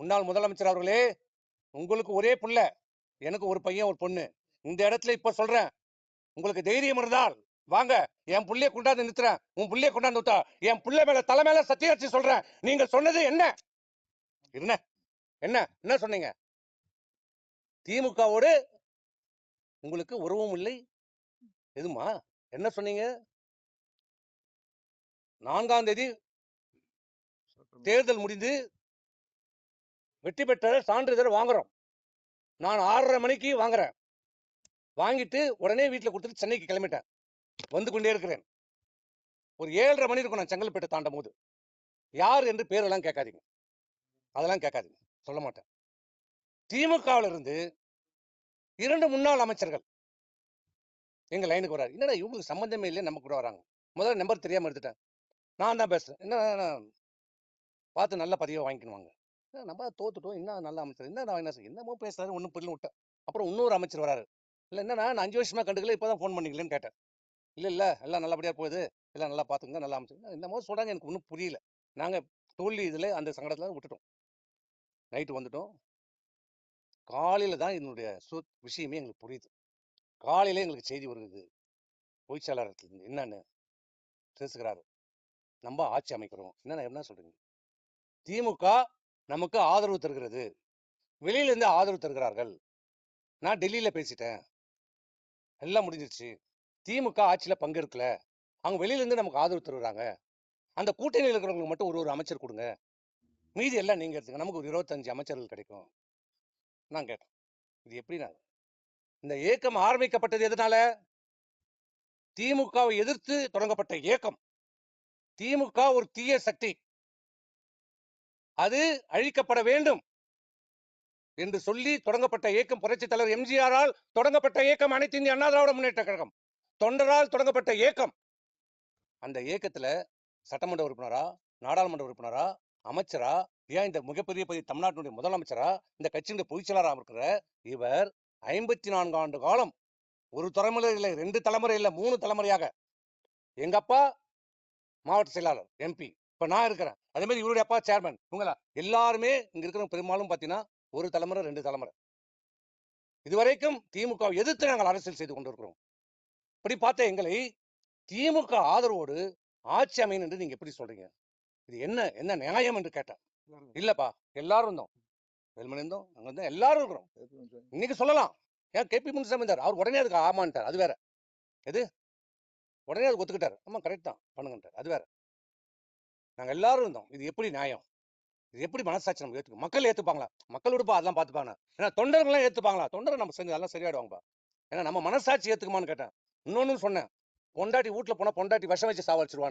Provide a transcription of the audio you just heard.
முன்னாள் முதலமைச்சர் அவர்களே, உங்களுக்கு ஒரே புள்ள, எனக்கு ஒரு பையன் ஒரு பொண்ணு. இந்த இடத்துல இப்ப சொல்றேன், உங்களுக்கு தைரியம் இருந்தால் வாங்க, என் புள்ளைய கொண்டாந்து நிறுத்துறேன். உன் புள்ளைய கொண்டாந்து நிறுத்தா, என் புள்ள மேல தலை மேல சத்தியம் வச்சு சொல்றேன். நீங்க சொன்னது என்ன என்ன என்ன என்ன சொன்னீங்க? திமுகவோடு உங்களுக்கு உறவும் இல்லை எதுமா? என்ன சொன்னீங்க? 4ஆம் தேதி தேர்தல் முடிந்து வெற்றி பெற்ற சான்றிதழ் வாங்குறோம். நான் 6:30 மணிக்கு வாங்குறேன். வாங்கிட்டு உடனே வீட்டுல கொடுத்துட்டு சென்னைக்கு கிளம்பிட்டேன். வந்து கொண்டே இருக்கிறேன். ஒரு 7:30 மணி இருக்கும் நான் செங்கல்பேட்டை தாண்டும் போது. யார் என்று பேரெல்லாம் கேட்காதீங்க. அதெல்லாம் கேட்காதீங்க. சொல்ல மாட்டேன். திமுகவில் இருந்து 2 முன்னாள் அமைச்சர்கள் எங்க லைனுக்கு வராரு. என்னடா இவங்களுக்கு சம்பந்தமே இல்லை, நம்ம கூட வராங்க. முதல்ல நம்பர் தெரியாம எடுத்துட்டேன். நான் தான் பேசுறேன். என்ன பார்த்து நல்ல பதிவை வாங்கிக்கணுவாங்க. நம்ம தோத்துட்டோம். என்ன நல்ல அமைச்சர், என்னமோ பேசுறாரு, ஒன்றும் புரியல விட்டேன். அப்புறம் இன்னொரு அமைச்சர் வராரு. இல்லை என்னன்னா நான் 5 வருஷமா கண்டுக்கல, இப்போதான் ஃபோன் பண்ணீங்களேன்னு கேட்டேன். இல்ல எல்லாம் நல்லபடியா போகுது, எல்லாம் நல்லா பாத்துங்க, நல்லா அமைச்சர் என்னமோ சொல்றாங்க, எனக்கு ஒன்றும் புரியல. நாங்க தோல்வி இதுல அந்த சங்கடத்துல விட்டுட்டோம். நைட்டு வந்துட்டோம். காலையில தான் என்னுடைய விஷயமே எங்களுக்கு புரியுது. காலையில எங்களுக்கு செய்தி வருது, பொய்ச்சாளர் என்னன்னு பேசுகிறாரு, நம்ம ஆட்சி அமைக்கிறோம். என்ன சொல்றீங்க? திமுக நமக்கு ஆதரவு தருகிறது, வெளியில இருந்து ஆதரவு தருகிறார்கள். நான் டெல்லியில பேசிட்டேன், எல்லாம் முடிஞ்சிருச்சு. திமுக ஆட்சியில பங்கெடுக்கல, அவங்க வெளியில இருந்து நமக்கு ஆதரவு தருகிறாங்க. அந்த கூட்டணியில் இருக்கிறவங்களுக்கு மட்டும் ஒரு அமைச்சர் கொடுங்க, மீதி எல்லாம் நீங்க எடுத்துங்க, நமக்கு ஒரு 25 அமைச்சர்கள் கிடைக்கும். நான் கேட்டேன், இது எப்படின்னா? இந்த இயக்கம் ஆரம்பிக்கப்பட்டது எதனால? திமுகவை எதிர்த்து தொடங்கப்பட்ட இயக்கம். திமுக ஒரு தீய சக்தி, அது அழிக்கப்பட வேண்டும் என்று சொல்லி தொடங்கப்பட்ட இயக்கம். புரட்சி தலைவர் எம்ஜிஆரால் தொடங்கப்பட்ட இயக்கம் அனைத்து இந்திய அண்ணா திராவிட முன்னேற்ற கழகம். தொண்டரால் தொடங்கப்பட்ட இயக்கம். அந்த இயக்கத்துல சட்டமன்ற உறுப்பினரா, நாடாளுமன்ற உறுப்பினரா, அமைச்சரா, ஏன் இந்த மிகப்பெரிய தமிழ்நாட்டினுடைய முதலமைச்சரா, இந்த கட்சியினுடைய பொதுச்செயலாளராக இருக்கிற இவர் 54 ஆண்டு காலம், ஒரு தலைமுறை இல்லை, 2 தலைமுறை இல்லை, 3 தலைமுறையாக. எங்க அப்பா மாவட்ட செயலாளர், எம்பி, இப்ப நான் இருக்கிறேன். அதே மாதிரி இவருடைய அப்பா சேர்மன். இவங்களா எல்லாருமே இங்க இருக்கிற பெரும்பாலும் பாத்தீங்கன்னா ஒரு தலைமுறை 2 தலைமுறை. இதுவரைக்கும் திமுக எதிர்த்து நாங்கள் அரசியல் செய்து கொண்டிருக்கிறோம். இப்படி பார்த்த எங்களை திமுக ஆதரவோடு ஆட்சி அமையும் என்று நீங்க எப்படி சொல்றீங்க? இது என்ன நியாயம் என்று கேட்டேன். இல்லப்பா, எல்லாரும் இருந்தோம், வெல்மணி இருந்தோம், அங்க இருந்தோம், எல்லாரும் இருக்கிறோம். இன்னைக்கு சொல்லலாம், ஏன் கேபி முனுசாமி இருந்தார், அவர் உடனே அதுக்கு ஆமான்ட்டார், அது வேற. எது உடனே அதுக்கு ஒத்துக்கிட்டாரு, ஆமா கரெக்ட் தான் பண்ணுங்கன்றார், அது வேற. நாங்க எல்லாரும் இருந்தோம். இது எப்படி நியாயம்? இது எப்படி மனசாட்சி நம்ம ஏத்துக்கும்? மக்கள் ஏத்துப்பாங்களா? மக்கள் விடுப்பா, அதெல்லாம் பாத்துப்பாங்க. ஏன்னா தொண்டர்கள்லாம் ஏத்துப்பாங்களா? தொண்டர்கள் நம்ம செஞ்சு அதெல்லாம் சரியாயிடுவாங்கப்பா. ஏன்னா நம்ம மனசாட்சி ஏத்துக்குமான்னு கேட்டேன். இன்னொன்னு சொன்னேன், பொண்டாட்டி வீட்டுல போனா பொண்டாட்டி விஷம் வச்சு சாவடிச்சிருவான்.